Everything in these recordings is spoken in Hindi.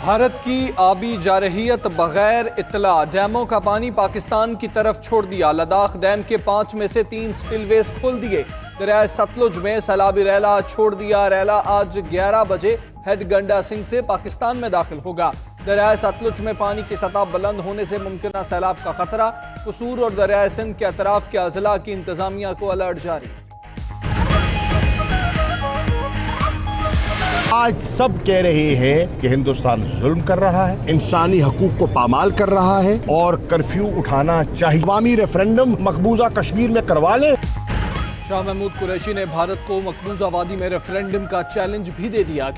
भारत की आबी जारहियत बगैर इत्तला, डैमों का पानी पाकिस्तान की तरफ छोड़ दिया। लद्दाख डैम के 5 में से 3 स्पिलवेज खोल दिए। दरिया सतलुज में सैलाबी रैला छोड़ दिया। रैला आज 11 बजे हेड गंडा सिंह से पाकिस्तान में दाखिल होगा। दरिया सतलुज में पानी की सतह बुलंद होने से मुमकिन सैलाब का खतरा। कसूर और दरिया सिंध के अतराफ के अजला की इंतजामिया को अलर्ट जारी। आज सब कह रहे हैं कि हिंदुस्तान जुल्म कर रहा है, इंसानी हकूक को पामाल कर रहा है और कर्फ्यू उठाना चाहिए। अवामी रेफरेंडम मकबूजा कश्मीर में करवा लें। शाह महमूद कुरैशी ने भारत को मकबूजा वादी में रेफरेंडम का चैलेंज भी दे दिया।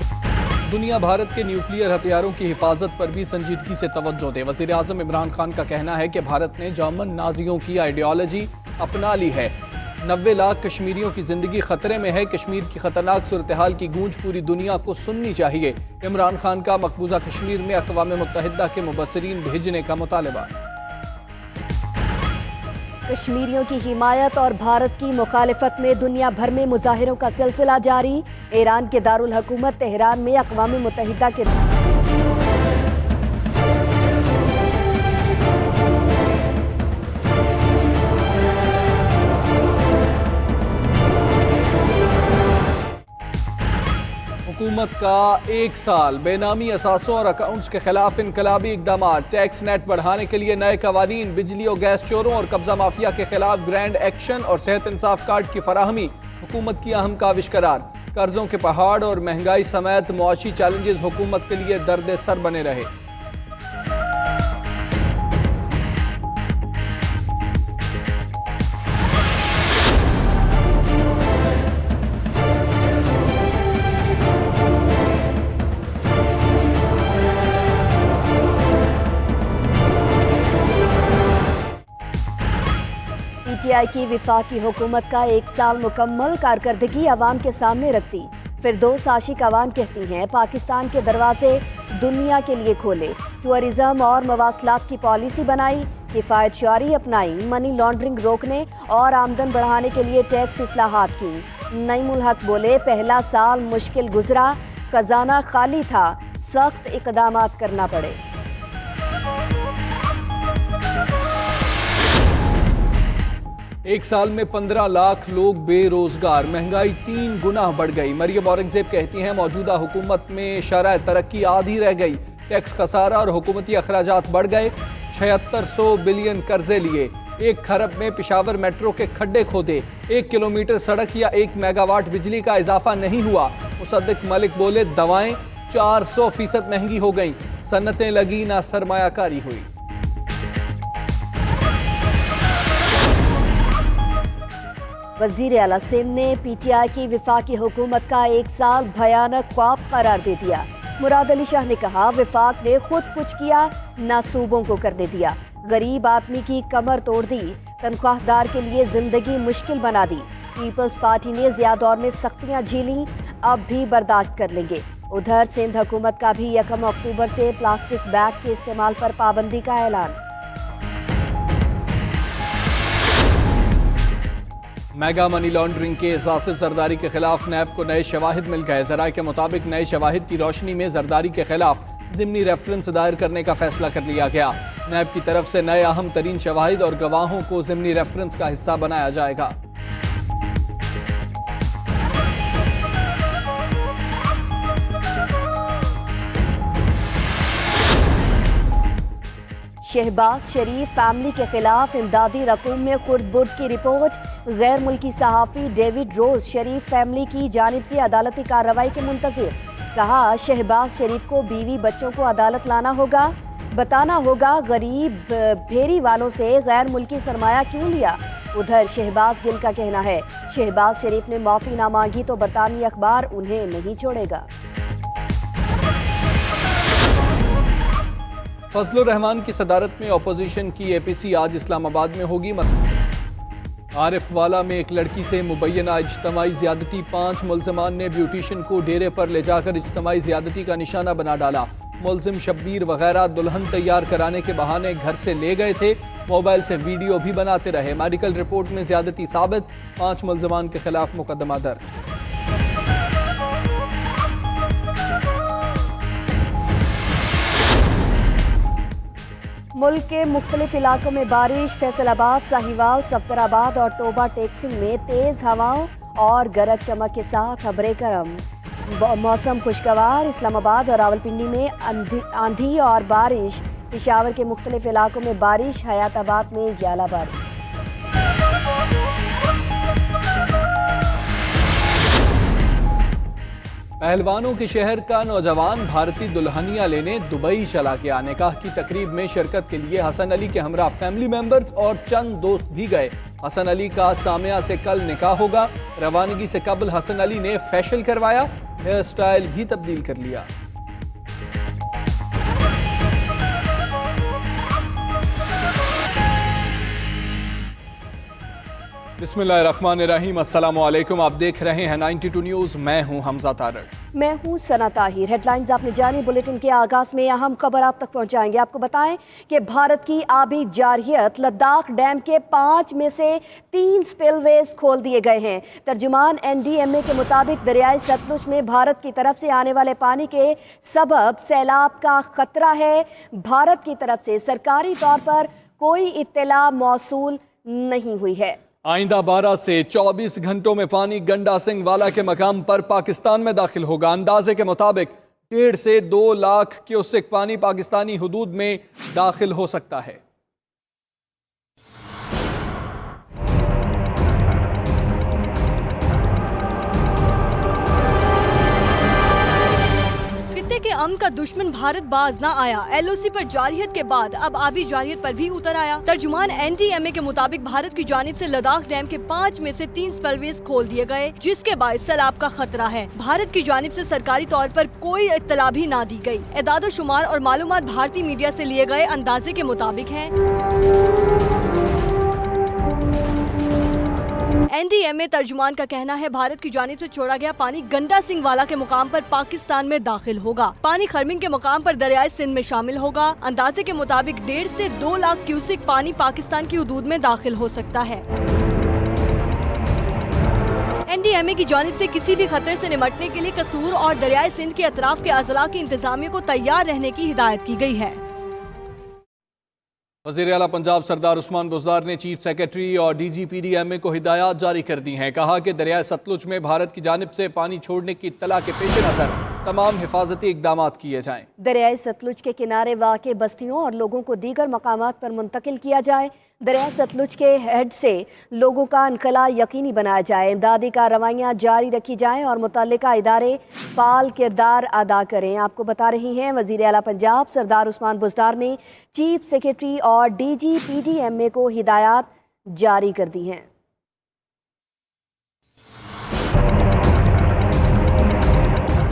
दुनिया भारत के न्यूक्लियर हथियारों की हिफाजत पर भी संजीदगी से तवज्जो दे। वजीर आजम इमरान खान का कहना है कि भारत ने जर्मन नाजियों की आइडियोलॉजी अपना ली है। 90 लाख कश्मीरियों की जिंदगी खतरे में है। कश्मीर की खतरनाक सूरत हाल की गूंज पूरी दुनिया को सुननी चाहिए। इमरान खान का मकबूजा कश्मीर में अक़वाम मुत्तहिदा के मुबस्सिरीन भेजने का मुतालबा। कश्मीरियों की हिमायत और भारत की मुखालिफत में दुनिया भर में मुजाहिरों का सिलसिला जारी। ईरान के दारुल हुकूमत तेहरान में अक़वाम मुत्तहिदा के हुकूमत का 1 साल, बेनामी असासों और अकाउंट्स के खिलाफ इनकलाबी इकदाम। टैक्स नेट बढ़ाने के लिए नए कवानीन, बिजली और गैस चोरों और कब्जा माफिया के खिलाफ ग्रैंड एक्शन और सेहत इंसाफ कार्ड की फराहमी हुकूमत की अहम काविश करार। कर्जों के पहाड़ और महंगाई समेत मुआशी चैलेंजेस हुकूमत के लिए दर्द सर बने रहे। पीटीआई की विफाकी हुकूमत का 1 साल मुकम्मल कारकर्दगी अवाम के सामने रखती। फिरदौस आशिक अवान कहती हैं पाकिस्तान के दरवाजे दुनिया के लिए खोले। टूरिज्म और मवासलात की पॉलिसी बनाई। किफ़ायत शुआरी अपनाई। मनी लॉन्ड्रिंग रोकने और आमदन बढ़ाने के लिए टैक्स इस्लाहात की। नईमुल हक बोले पहला साल मुश्किल गुजरा, खजाना खाली था, सख्त इकदामात करना पड़े। एक साल में 15 लाख लोग बेरोजगार, महंगाई 3 गुना बढ़ गई। मरियम औरंगजेब कहती हैं मौजूदा हुकूमत में शरह तरक्की आधी रह गई। टैक्स खसारा और हुकूमती अखराजात बढ़ गए। 7600 बिलियन कर्जे लिए। 1 खरब में पिशावर मेट्रो के खड्डे खोदे। 1 किलोमीटर सड़क या 1 मेगावाट बिजली का इजाफा नहीं हुआ। मुसद्दिक मलिक बोले दवाएं 400% महंगी हो गई। सन्नतें लगी ना सरमायाकारी हुई। वजीर आला सिंध ने पीटीआई की विफाकी हुकूमत का 1 साल भयानक ख्वाब करार दे दिया। मुराद अली शाह ने कहा विफाक ने खुद कुछ किया ना सूबों को करने दिया। गरीब आदमी की कमर तोड़ दी, तनख्वाहदार के लिए जिंदगी मुश्किल बना दी। पीपल्स पार्टी ने ज़िया दौर में सख्तियां झेली, अब भी बर्दाश्त कर लेंगे। उधर सिंध हुकूमत का भी 1 अक्टूबर से प्लास्टिक बैग के इस्तेमाल पर पाबंदी का ऐलान। मेगा मनी लॉन्ड्रिंग के आसिफ जरदारी के खिलाफ नैब को नए शवाहिद मिल गए। जराये के मुताबिक नए शवाहिद की रोशनी में जरदारी के खिलाफ ज़िमनी रेफरेंस दायर करने का फैसला कर लिया गया। नैब की तरफ से नए अहम तरीन शवाहिद और गवाहों को ज़िमनी रेफरेंस का हिस्सा बनाया जाएगा। शहबाज शरीफ फैमिली के खिलाफ इमदादी रकूम में खुर्द-बुर्द की रिपोर्ट। गैर मुल्की सहाफ़ी डेविड रोज शरीफ फैमिली की जानिब से अदालती कार्रवाई के मुंतज़िर। कहा शहबाज शरीफ को बीवी बच्चों को अदालत लाना होगा, बताना होगा गरीब भेरी वालों से गैर मुल्की सरमाया क्यों लिया। उधर शहबाज गिल का कहना है शहबाज शरीफ ने माफ़ी ना मांगी तो बरतानवी अखबार उन्हें नहीं छोड़ेगा। फजलुर रहमान की सदारत में अपोजिशन की एपीसी आज इस्लामाबाद में होगी। आरिफ वाला में एक लड़की से मुबैना इज्तमाई ज़्यादती। 5 मुल्ज़िमान ने ब्यूटिशियन को डेरे पर ले जाकर इज्तमाई ज़्यादती का निशाना बना डाला। मुल्ज़िम शब्बीर वगैरह दुल्हन तैयार कराने के बहाने घर से ले गए थे। मोबाइल से वीडियो भी बनाते रहे। मेडिकल रिपोर्ट में ज़्यादती साबित। 5 मुल्ज़िमान के खिलाफ मुकदमा दर्ज। मुल्क के मुख्तलिफ इलाकों में बारिश। फैसलाबाद, साहिवाल, सफ्तराबाद और टोबा टेक्सिंग में तेज़ हवाओं और गरज चमक के साथ अबरे करम। मौसम खुशगवार। इस्लामाबाद और रावलपिंडी में आंधी और बारिश। पेशावर के मुख्तलिफ इलाकों में बारिश। हयाताबाद में यालाबारी। पहलवानों के शहर का नौजवान भारतीय दुल्हनिया लेने दुबई चला गया। निकाह की तकरीब में शिरकत के लिए हसन अली के हमरा फैमिली मेंबर्स और चंद दोस्त भी गए। हसन अली का सामिया से कल निकाह होगा। रवानगी से कबल हसन अली ने फेशियल करवाया, हेयर स्टाइल भी तब्दील कर लिया। बिस्मिल्लाहिर्रहमानिर्रहीम, अस्सलाम वालेकुम। आप देख रहे हैं 92 न्यूज़। मैं हूं हमजा तारड़। मैं हूं सना ताहिर। हेडलाइंस आपने जानी। बुलेटिन के आगाज में अहम खबर आप तक पहुंचाएंगे। आपको बताएं कि भारत की आबी जारहियत लद्दाख डैम के 5 में से 3 स्पिलवेज खोल दिए गए हैं। तर्जुमान NDMA के मुताबिक दरियाई सतलुज में भारत की तरफ से आने वाले पानी के सबब सैलाब का खतरा है। भारत की तरफ से सरकारी तौर पर कोई इत्तला मौसूल नहीं हुई है। आइंदा 12 से 24 घंटों में पानी गंडा सिंह वाला के मकाम पर पाकिस्तान में दाखिल होगा। अंदाजे के मुताबिक 1.5 से 2 लाख क्यूसेक पानी पाकिस्तानी हुदूद में दाखिल हो सकता है। के अमन का दुश्मन भारत बाज ना आया। LOC पर जारियत के बाद अब आबी जारियत पर भी उतर आया। तर्जुमान NDMA के मुताबिक भारत की जानिब से लद्दाख डैम के 5 में से 3 स्पिलवेज खोल दिए गए, जिसके बाद सैलाब का खतरा है। भारत की जानिब से सरकारी तौर पर कोई इत्तला भी ना दी गई। एदाद शुमार और मालूमात भारतीय मीडिया से लिए गए अंदाजे के मुताबिक है। NDMA तर्जुमान का कहना है भारत की जानिब से छोड़ा गया पानी गंडा सिंह वाला के मुकाम पर पाकिस्तान में दाखिल होगा। पानी खरमिंग के मुकाम पर दरियाई सिंध में शामिल होगा। अंदाजे के मुताबिक 1.5 से 2 लाख क्यूसेक पानी पाकिस्तान की हुदूद में दाखिल हो सकता है। NDMA की जानिब से किसी भी खतरे से निपटने के लिए कसूर और दरियाई सिंध के अतराफ के अजला की इंतजामिया को तैयार रहने की हिदायत की गई है। वज़ीर आला पंजाब सरदार उस्मान बुज़दार ने चीफ सेक्रेटरी और DG PDMA को हिदायत जारी कर दी हैं। कहा कि दरियाई सतलुज में भारत की जानिब से पानी छोड़ने की इत्तला के पेश नज़र तमाम हिफाजती इकदाम किए जाएं। दरियाई सतलुज के किनारे वाक़ बस्तियों और लोगों को दीगर मकामात पर मुंतकिल किया जाए। दरियाई सतलुज के हेड से लोगों का इनकला यकीनी बनाया जाए। इमदादी कार्रवाइयाँ जारी रखी जाएँ और मुतल्लिका इदारे फ़ाल किरदार अदा करें। आपको बता रही हैं वज़ीर आला पंजाब सरदार उस्मान बुज़दार ने चीफ सेक्रेटरी और DG PDMA को हिदायत जारी कर दी हैं।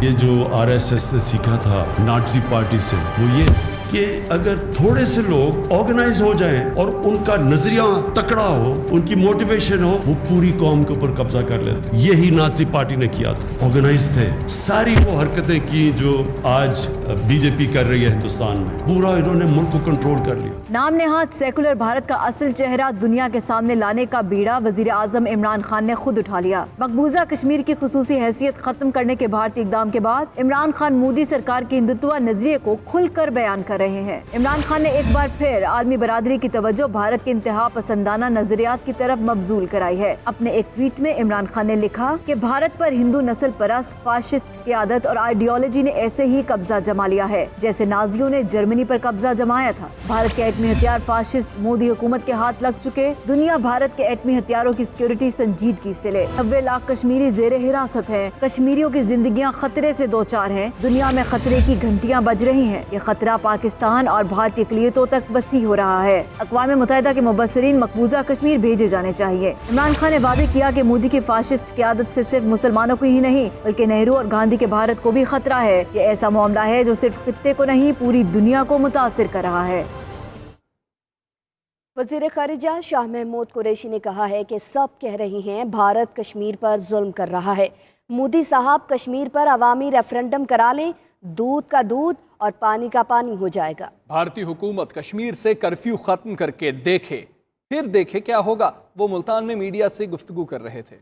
ये जो RSS ने सीखा था नाज़ी पार्टी से, वो ये कि अगर थोड़े से लोग ऑर्गेनाइज हो जाएं और उनका नजरिया तकड़ा हो, उनकी मोटिवेशन हो, वो पूरी कौम के ऊपर कब्जा कर लेते। यही नाज़ी पार्टी ने किया था। ऑर्गेनाइज थे, सारी वो हरकतें की जो आज BJP कर रही है हिंदुस्तान में। पूरा इन्होंने मुल्क को कंट्रोल कर लिया। नाम नेहाद सेकुलर भारत का असल चेहरा दुनिया के सामने लाने का बीड़ा वजीर आजम इमरान खान ने खुद उठा लिया। मकबूजा कश्मीर की खुसूसी हैसियत खत्म करने के भारतीय इकदाम के बाद इमरान खान मोदी सरकार के हिंदुत्व नजरिए को खुलकर बयान कर रहे हैं। इमरान खान ने एक बार फिर आलमी बरादरी की तवज्जो भारत के इंतहा पसंदाना नजरियात की तरफ मबजूल कराई है। अपने एक ट्वीट में इमरान खान ने लिखा कि भारत पर हिंदू नस्ल परस्त फाशिस्ट क़यादत और आइडियोलॉजी ने ऐसे ही कब्जा जमा लिया है जैसे नाजियों ने जर्मनी पर कब्जा जमाया था। भारत के एटमी हथियार फाशिस्ट मोदी हुकूमत के हाथ लग चुके। दुनिया भारत के एटमी हथियारों की सिक्योरिटी संजीदगी से ले। 90 लाख कश्मीरी जेर हिरासत है। कश्मीरियों की जिंदगियां खतरे से दो चार हैं। दुनिया में खतरे की घंटियां बज रही हैं। ये खतरा पाकिस्तान और भारत की अक़लियतों तक वसी हो रहा है। अक़वाम मुत्तहिदा के मुबस्सिरीन मकबूजा कश्मीर भेजे जाने चाहिए। इमरान खान ने वाज़ेह किया कि मोदी की फाशिस्ट क़यादत से सिर्फ मुसलमानों को ही नहीं बल्कि नेहरू और गांधी के भारत को भी खतरा है। ये ऐसा मामला है जो सिर्फ खित्ते को नहीं पूरी दुनिया को मुतासिर कर रहा है। वज़ीर ख़ारिजा शाह महमूद कुरैशी ने कहा है कि सब कह रही हैं भारत कश्मीर पर जुल्म कर रहा है। मोदी साहब कश्मीर पर अवामी रेफरेंडम करा लें, दूध का दूध और पानी का पानी हो जाएगा। भारतीय हुकूमत कश्मीर से कर्फ्यू खत्म करके देखे, फिर देखे क्या होगा। वो मुल्तान में मीडिया से गुफ्तगू कर रहे थे।